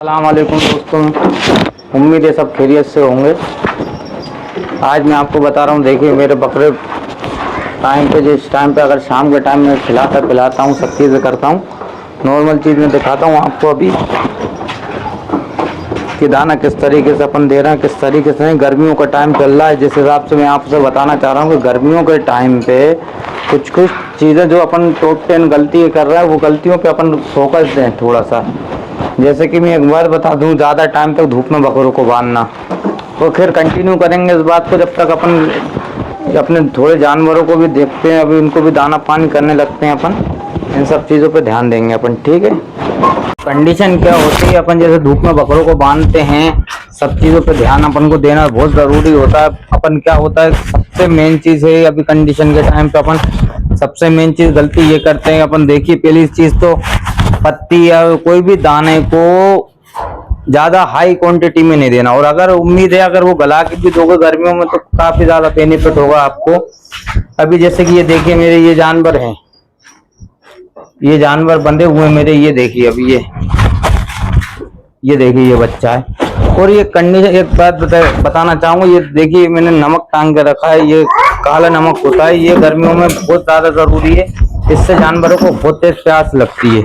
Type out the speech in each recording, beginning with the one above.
अस्सलाम वालेकुम दोस्तों, उम्मीद है सब खैरियत से होंगे। आज मैं आपको बता रहा हूँ, देखिए मेरे बकरे टाइम पे, जिस टाइम पे अगर शाम के टाइम में पिलाता हूँ, सब चीज़ें करता हूँ, नॉर्मल चीज़ में दिखाता हूँ आपको अभी कि दाना किस तरीके से अपन दे रहे हैं, किस तरीके से। गर्मियों का टाइम चल रहा है, जिस हिसाब से मैं आपसे बताना चाह रहा हूँ कि गर्मियों के टाइम पे कुछ कुछ चीज़ें जो अपन टॉप 10 गलती कर रहा है, वो गलतियों पे अपन फोकस दें थोड़ा सा। जैसे कि मैं एक बार बता दूं, ज़्यादा टाइम तक धूप में बकरों को बांधना, तो फिर कंटिन्यू करेंगे इस बात को जब तक अपन अपने थोड़े जानवरों को भी देखते हैं, अभी उनको भी दाना पानी करने लगते हैं अपन, इन सब चीज़ों पे ध्यान देंगे अपन, ठीक है। कंडीशन क्या होती है, अपन जैसे धूप में बकरों को बांधते हैं, सब चीज़ों पे ध्यान अपन को देना बहुत ज़रूरी होता है। अपन क्या होता है, सबसे मेन चीज़ है अभी कंडीशन के टाइम पे अपन सबसे मेन चीज़ गलती ये करते हैं अपन। देखिए पहली चीज़ तो पत्ती या कोई भी दाने को ज़्यादा हाई क्वांटिटी में नहीं देना, और अगर उम्मीद है अगर वो गला के भी दोगे गर्मियों में तो काफ़ी ज़्यादा बेनिफिट होगा आपको। अभी जैसे कि ये देखिए मेरे ये जानवर हैं, ये जानवर बंधे हुए मेरे, ये देखिए अभी ये देखिए ये बच्चा है। और ये कंडीशन एक बात बताना चाहूंगा, ये देखिए मैंने नमक टांग के रखा है, ये काला नमक होता है, ये गर्मियों में बहुत ज्यादा जरूरी है, इससे जानवरों को बहुत तेज प्यास लगती है।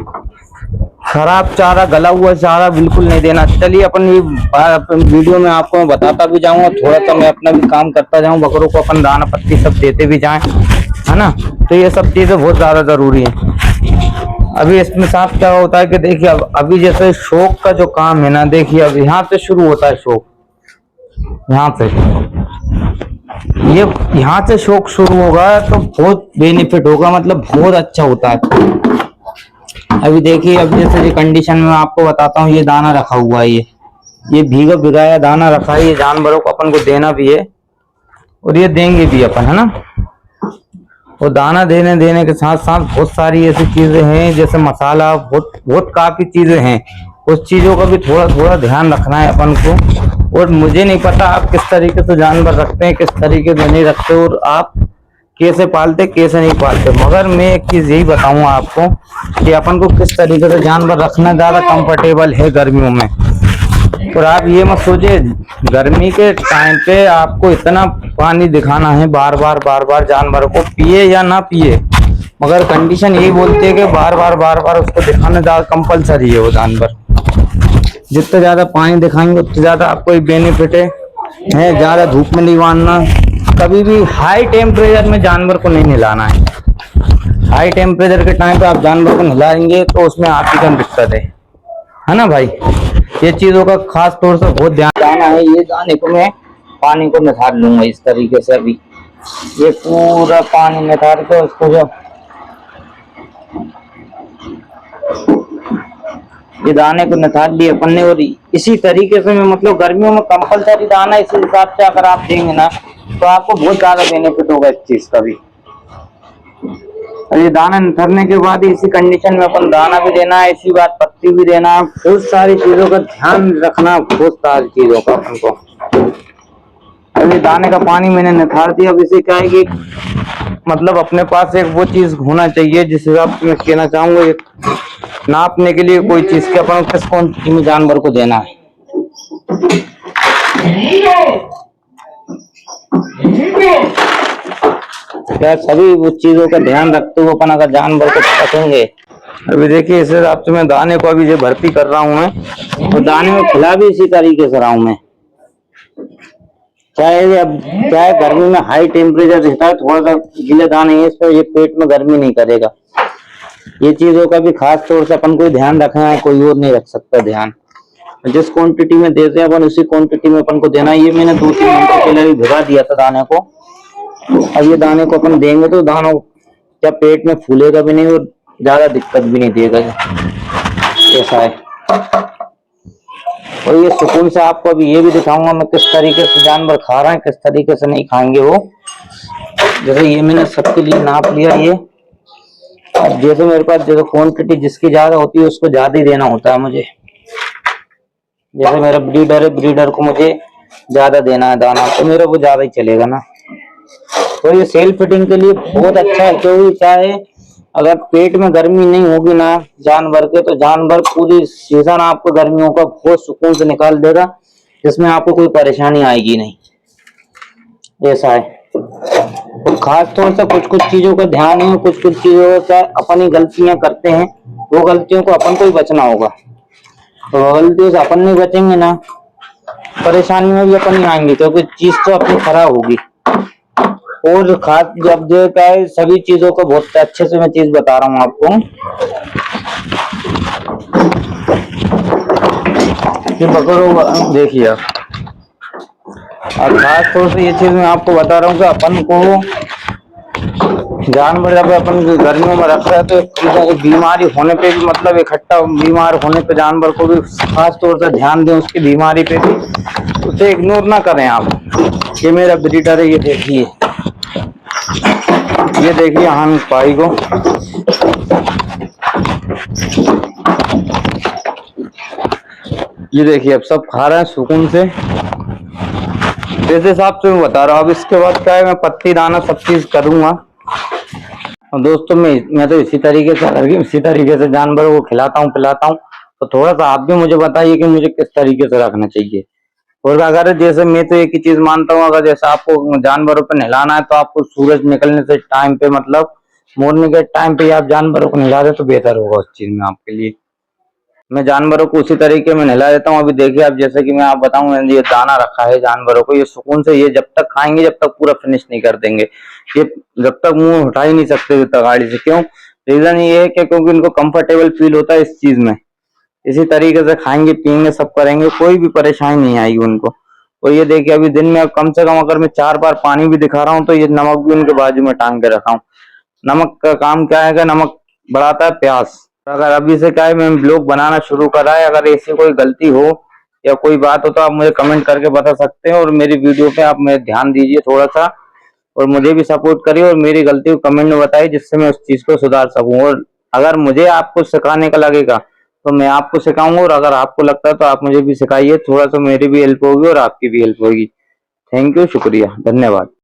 खराब चारा, गला हुआ चारा बिल्कुल नहीं देना। चलिए अपन ये वीडियो में आपको मैं बताता भी जाऊंगा, थोड़ा सा मैं अपना भी काम करता जाऊं, बकरों को अपन दाना पत्ती सब देते भी जाएं, है ना। तो ये सब चीजें बहुत ज्यादा जरूरी है। अभी इसमें साथ क्या होता है कि देखिए अभी जैसे शौक का जो काम है ना, देखिए अब यहाँ से शुरू होता है शौक, यहाँ से ये यहाँ से शौक शुरू होगा तो बहुत बेनिफिट होगा, मतलब बहुत अच्छा होता है। अभी देखिए अब जैसे ये कंडीशन में आपको बताता हूँ, ये दाना रखा हुआ है, ये भीगा भिगाया दाना रखा है, ये जानवरों को अपन को देना भी है और ये देंगे भी अपन, है ना। और दाना देने के साथ साथ बहुत सारी ऐसी चीजें हैं, जैसे मसाला, बहुत काफी चीजें हैं, उस चीजों का भी थोड़ा थोड़ा ध्यान रखना है अपन को। और मुझे नहीं पता आप किस तरीके से जानवर रखते हैं, किस तरीके से नहीं रखते, और आप कैसे पालते कैसे नहीं पालते, मगर मैं एक चीज यही बताऊंगा आपको कि अपन को किस तरीके से जानवर रखना ज्यादा कंफर्टेबल है गर्मियों में। और आप ये मत सोचिए गर्मी के टाइम पे आपको इतना पानी दिखाना है बार बार जानवर को, पिए या ना पिए, मगर कंडीशन यही बोलती है कि बार बार उसको दिखाना ज्यादा कंपलसरी है। वो जानवर जितना ज्यादा पानी दिखाएंगे उतना ज्यादा आपको बेनिफिट है। ज्यादा धूप में नहीं बांधना, कभी भी हाई टेम्परेचर में जानवर को नहीं नहलाना है। हाई टेम्परेचर के टाइम पे आप जानवर को नहलाएंगे तो उसमें आप ही का दिक्कत है ना भाई। ये चीजों का खास तौर से बहुत ध्यान देना है। ये दाने को मैं पानी को निथार लूंगा इस तरीके से, अभी ये पूरा पानी निथार के उसको जब ये दाने को निथार लिए अपन ने, और इसी तरीके से मैं मतलब गर्मियों में कंपलसरी दाना इसी हिसाब से अगर आप देंगे ना तो आपको बहुत ज्यादा बेनिफिट होगा इस चीज का भी। और ये दाना निथरने के बाद इसी कंडीशन में अपन दाना भी देना है, इसी बात पत्ती भी देना, बहुत सारी चीजों का ध्यान रखना, बहुत सारी चीजों का अपन को। अभी दाने का पानी मैंने निथार दिया। अब इसे क्या है कि मतलब अपने पास एक वो चीज होना चाहिए जिस हिसाब से मैं कहना चाहूंगा, एक नापने के लिए कोई चीज के अपन किस क्वांटिटी में जानवर को देना है। क्या सभी वो चीजों का ध्यान रखते हुए अपन अगर जानवर को रखेंगे। अभी देखिए इस हिसाब से मैं दाने को अभी जो भर्ती कर रहा हूँ मैं, और दाने में खिला भी इसी तरीके से रहा हूँ मैं। चाहे गर्मी में हाई टेम्परेचर रहता है, थोड़ा सा गीले दाने हैं इस पर, ये पेट में गर्मी नहीं करेगा। ये चीजों का भी खास तौर से अपन को ध्यान रखना है, कोई और नहीं रख सकता ध्यान। जिस क्वांटिटी में देते हैं अपन उसी क्वांटिटी में अपन को देना है। ये मैंने 2-3 घंटे पहले भी भिगा दिया था दाने को। अब ये दाने को अपन देंगे तो दानों क्या पेट में फूलेगा भी नहीं और ज्यादा दिक्कत भी नहीं देगा, ऐसा है। और ये सुकून से आपको अभी ये भी दिखाऊंगा मैं किस तरीके से जानवर खा रहे हैं, किस तरीके से नहीं खाएंगे वो। जैसे ये मैंने सबके लिए नाप लिया ये। अब जैसे मेरे पास जैसे क्वांटिटी जिसकी ज्यादा होती है उसको ज्यादा ही देना होता है मुझे। जैसे मेरा ब्रीडर है, ब्रीडर को मुझे ज्यादा देना है दाना, तो मेरा वो ज्यादा ही चलेगा ना। तो ये सेल फिटिंग के लिए बहुत अच्छा है, क्योंकि क्या है अगर पेट में गर्मी नहीं होगी ना जानवर के, तो जानवर पूरी सीजन आपको गर्मियों का बहुत सुकून से निकाल देगा, जिसमें आपको कोई परेशानी आएगी नहीं। ऐसा है। तो खास तौर से कुछ कुछ चीजों का ध्यान है, कुछ कुछ चीजों से अपनी गलतियां करते हैं, वो गलतियों को अपन को ही बचना होगा। तो गलतियों से अपन नहीं बचेंगे ना, परेशानी में भी अपन ही आएंगे, क्योंकि चीज तो अपनी खराब होगी। और खास जब जो क्या है, सभी चीजों को बहुत अच्छे से मैं चीज बता रहा हूँ आपको कि बकरों देखिए आप, और खास तौर से ये चीज मैं आपको बता रहा हूँ कि अपन को जानवर जब अपन गर्मियों में रख रहे हैं, तो बीमारी होने पे भी, मतलब इकट्ठा बीमार होने पे जानवर को भी खास तौर से ध्यान दें, उसकी बीमारी पे भी, उसे इग्नोर ना करें आप। ये मेरा ब्रीडर है, ये देखिए हम पाई को, ये देखिए अब सब खा रहे हैं सुकून से। जैसे हिसाब से मैं बता रहा हूँ, अब इसके बाद क्या है, मैं पत्ती दाना सब चीज करूंगा। और दोस्तों मैं तो इसी तरीके से जानवरों को खिलाता हूँ पिलाता हूँ। तो थोड़ा सा आप भी मुझे बताइए कि मुझे किस तरीके से रखना चाहिए। और अगर जैसे मैं तो एक ही चीज मानता हूँ, अगर जैसे आपको जानवरों पे नहलाना है, तो आपको सूरज निकलने से टाइम पे, मतलब मॉर्निंग के टाइम पे आप जानवरों को नहला दे तो बेहतर होगा उस चीज में आपके लिए। मैं जानवरों को उसी तरीके में नहला देता हूँ। अभी देखिए अब जैसे कि मैं आप बताऊं, ये दाना रखा है जानवरों को, ये सुकून से ये जब तक खाएंगे जब तक पूरा फिनिश नहीं कर देंगे, ये जब तक मुंह उठा ही नहीं सकते गाड़ी से। क्यों? रीजन ये है कि क्योंकि इनको कंफर्टेबल फील होता है इस चीज में। इसी तरीके से खाएंगे पियेंगे सब करेंगे, कोई भी परेशानी नहीं आएगी उनको। और ये देखिए अभी दिन में कम से कम अगर मैं 4 बार पानी भी दिखा रहा हूँ, तो ये नमक भी उनके बाजू में टांग के रखा हूँ। नमक का काम क्या है, नमक बढ़ाता है प्यास। अगर अभी से क्या है, मैं ब्लॉग बनाना शुरू करा है, अगर ऐसी कोई गलती हो या कोई बात हो तो आप मुझे कमेंट करके बता सकते हैं। और मेरी वीडियो पे आप मेरे ध्यान दीजिए थोड़ा सा, और मुझे भी सपोर्ट करिए, और मेरी गलती को कमेंट में बताइए, जिससे मैं उस चीज को सुधार सकूं। और अगर मुझे आपको सिखाने का लगेगा तो मैं आपको सिखाऊंगा, और अगर आपको लगता है तो आप मुझे भी सिखाइए, थोड़ा सा मेरी भी हेल्प होगी और आपकी भी हेल्प होगी। थैंक यू, शुक्रिया, धन्यवाद।